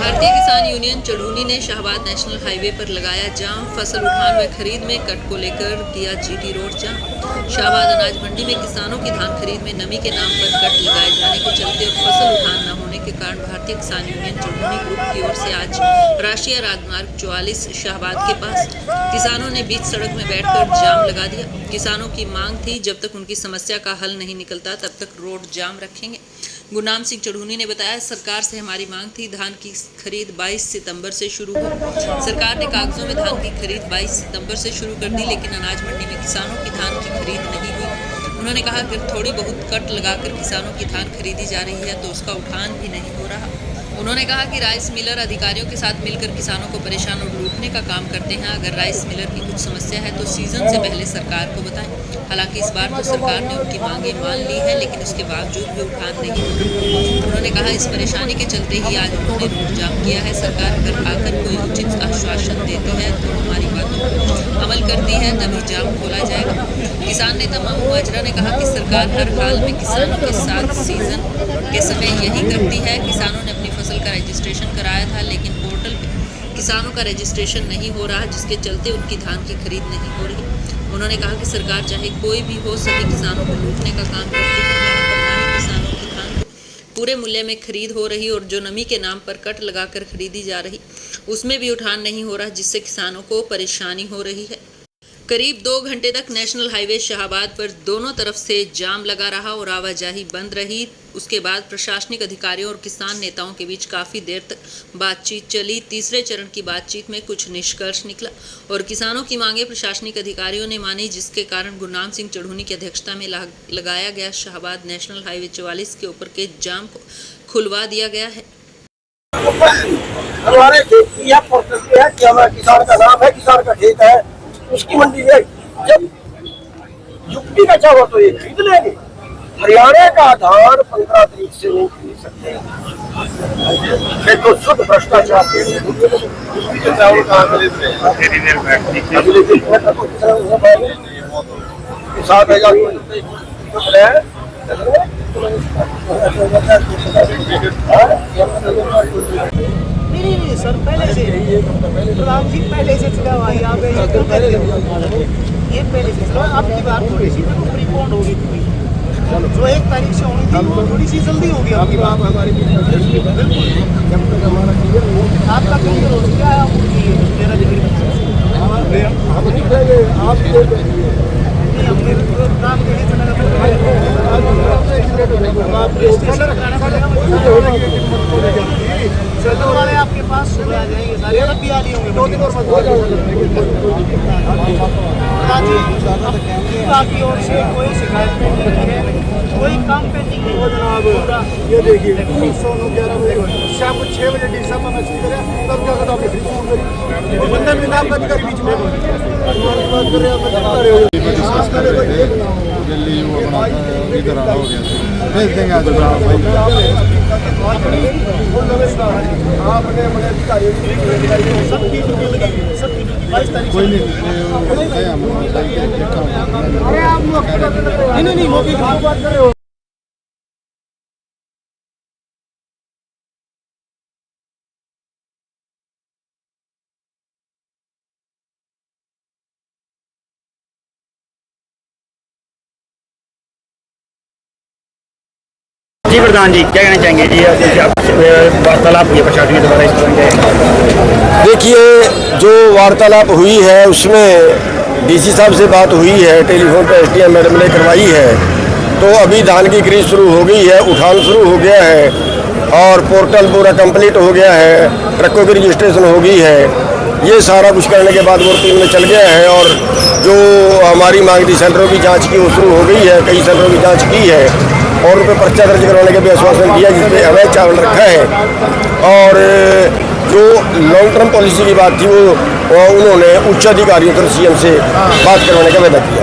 भारतीय किसान यूनियन चढ़ूनी ने शाहबाद नेशनल हाईवे पर लगाया जाम। फसल उठान व खरीद में कट को लेकर किया जीटी रोड जाम। शाहबाद अनाज मंडी में किसानों की धान खरीद में नमी के नाम पर कट लगाए जाने के चलते और फसल उठान न होने के कारण भारतीय किसान यूनियन चढ़ूनी ग्रुप की ओर से आज राष्ट्रीय राजमार्ग 44 शाहबाद के पास किसानों ने बीच सड़क में बैठकर जाम लगा दिया। किसानों की मांग थी, जब तक उनकी समस्या का हल नहीं निकलता तब तक रोड जाम रखेंगे। गुरनाम सिंह चढ़ूनी ने बताया, सरकार से हमारी मांग थी धान की खरीद 22 सितंबर से शुरू हो। सरकार ने कागजों में धान की खरीद 22 सितंबर से शुरू कर दी, लेकिन अनाज मंडी में किसानों की धान की खरीद नहीं हुई। उन्होंने कहा कि थोड़ी बहुत कट लगाकर किसानों की धान खरीदी जा रही है तो उसका उठान भी नहीं हो रहा। उन्होंने कहा कि राइस मिलर अधिकारियों के साथ मिलकर किसानों को परेशान और लूटने का काम करते हैं। अगर राइस मिलर की कुछ समस्या है तो सीजन से पहले सरकार को बताएं। हालांकि इस बार तो सरकार ने उनकी मांगें मान ली है, लेकिन उसके बावजूद भी उठान नहीं हो। उन्होंने कहा, इस परेशानी के चलते ही आज उन्होंने रोड जाम किया है। सरकार अगर आकर कोई उचित आश्वासन देती है तो हमारी बातों पर अमल करती है तभी जाम खोला जाएगा। किसान नेता मामू माजरा ने कहा कि सरकार हर हाल में किसानों के साथ सीजन के समय यही करती है। किसानों ने अपनी फसल का रजिस्ट्रेशन कराया था, लेकिन पोर्टल पे किसानों का रजिस्ट्रेशन नहीं हो रहा, जिसके चलते उनकी धान की खरीद नहीं हो रही। उन्होंने कहा कि सरकार चाहे कोई भी हो, सभी किसानों को लूटने का काम करती है। यहाँ पर ना ही किसानों की धान पूरे मूल्य में खरीद हो रही और जो नमी के नाम पर कट लगाकर खरीदी जा रही उसमें भी उठान नहीं हो रहा, जिससे किसानों को परेशानी हो रही है। करीब 2 घंटे तक नेशनल हाईवे शाहबाद पर दोनों तरफ से जाम लगा रहा और आवाजाही बंद रही। उसके बाद प्रशासनिक अधिकारियों और किसान नेताओं के बीच काफ़ी देर तक बातचीत चली। तीसरे चरण की बातचीत में कुछ निष्कर्ष निकला और किसानों की मांगे प्रशासनिक अधिकारियों ने मानी, जिसके कारण गुरनाम सिंह चढ़ूनी की अध्यक्षता में लगाया गया शाहबाद नेशनल हाईवे 44 के ऊपर के जाम को खुलवा दिया गया है। हमारे खेत की यह परिस्थिति है कि हमारा किसान का नाम है, किसान का खेत है, उसकी मंडी है। जब यूपी का चावल तो ये खरीद लेंगे, हरियाणा का धान 15 तारीख से नहीं खरीद सकते। ये तो शुद्ध भ्रष्टाचार के चावल कहाँ खरीद रहे नहीं सर, पहले से प्रधान जी पहले से चला हुआ यहाँ पे ये पहले से चला। आपकी बात थोड़ी सी प्रीपोन्ड होगी, जो 1 तारीख से होनी थी वो थोड़ी सी जल्दी होगी। आपकी बात हमारी आपका क्लियर हो चुका है। मेरा हमारे आपके पास सुबह आ जाएंगे सारे, अलग भी आ रही होंगे 2 दिन और बाकी और से कोई शिकायत नहीं है, कोई काम पेंडिंग नहीं हो जनाब। ये देखिए 11 बजे शाम को 6 बजे डी साहब मैसेज करें तब क्या करता आपने शुरू करी और बंदा में नाम का बीच में बात कर रहे हैं। दिल्ली वो अपना इधर आ हो गया भेज देंगे आज आपने बड़े अधिकारियों सबकी कोई नहीं मौके की बात कर रहे हो। जी प्रधान जी, क्या कहना चाहेंगे जी? वार्तालाप हुई प्रशासन के द्वारा इस देखिए, जो वार्तालाप हुई है उसमें डीसी साहब से बात हुई है, टेलीफोन पर एसडीएम मैडम ने करवाई है। तो अभी धान की खरीद शुरू हो गई है, उठान शुरू हो गया है और पोर्टल पूरा कंप्लीट हो गया है, ट्रकों की रजिस्ट्रेशन हो गई है। ये सारा कुछ करने के बाद वो टीम में चल गया है और जो हमारी मांग थी सेंटरों की जाँच की वो शुरू हो गई है। कई सेंटरों की जाँच की है और उन पर पर्चा दर्ज करवाने का भी आश्वासन किया, जिसमें अवैध चावल रखा है। और जो लॉन्ग टर्म पॉलिसी की बात थी वो उन्होंने उच्च अधिकारियों से सीएम से बात करवाने का वादा किया।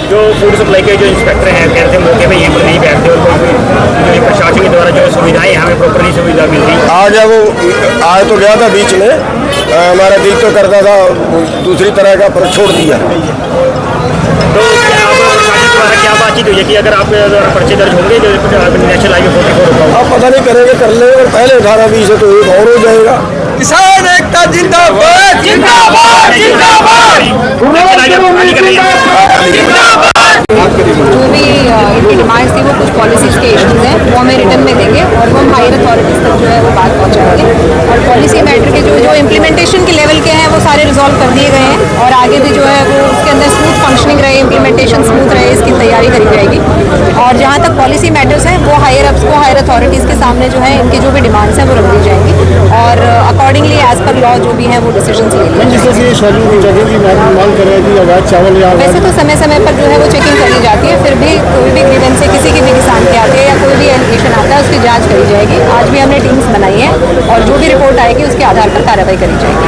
जो फूड सप्लाई के जो इंस्पेक्टर हैं कहते हैं मौके पे यहीं पर नहीं बैठते और कोई प्रशासन के द्वारा जो सुविधाएं हमें प्रॉपरली सुविधा मिल रही आ गया, वो आया तो गया था बीच में, हमारा दिल तो करता था दूसरी तरह का, पर छोड़ दिया। तो क्या आप द्वारा क्या बातचीत हुई है कि अगर आपके द्वारा पर्चे दर्ज होंगे जो नेशनल हाईवे 44 होगा? अब पता नहीं करेंगे, कर लेंगे, और पहले 18-20 है तो एक और हो जाएगा। किसान एकता जिंदाबाद जिंदाबाद जिंदाबाद। जो भी इनकी डिमांड्स थी वो कुछ पॉलिसीज़ के इश्यूज़ हैं वो हमें रिटर्न में देंगे और वो हम हायर अथॉरिटीज़ तक जो है वो बात पहुंचाएंगे। और पॉलिसी मैटर के जो इम्प्लीमेंटेशन के लेवल के हैं वो सारे रिजॉल्व कर दिए गए हैं और आगे भी जो है वो उसके अंदर स्मूथ फंक्शनिंग रहे, इम्प्लीमेंटेशन स्मूथ रहे, इसकी तैयारी करी जाएगी। और जहाँ तक पॉलिसी मैटर्स हैं वो हायर अप्स को हायर अथॉरिटीज़ के सामने जो है इनकी जो भी डिमांड्स हैं वो रख दी जाएंगी और अकॉर्डिंगली एज पर लॉ जो भी हैं वो डिसीजन ले लिए जैसे कि शादी की जगह की मांग कर रहे हैं कि अवैध चावल या वैसे तो समय समय पर जो है वो चेकिंग करी जाती है, फिर भी कोई भी ग्रीवेंस से किसी के भी किसान के आते हैं या कोई भी एलिगेशन आता है उसकी जांच करी जाएगी। आज भी हमने टीम्स बनाई हैं और जो भी रिपोर्ट आएगी उसके आधार पर कार्रवाई करी जाएगी।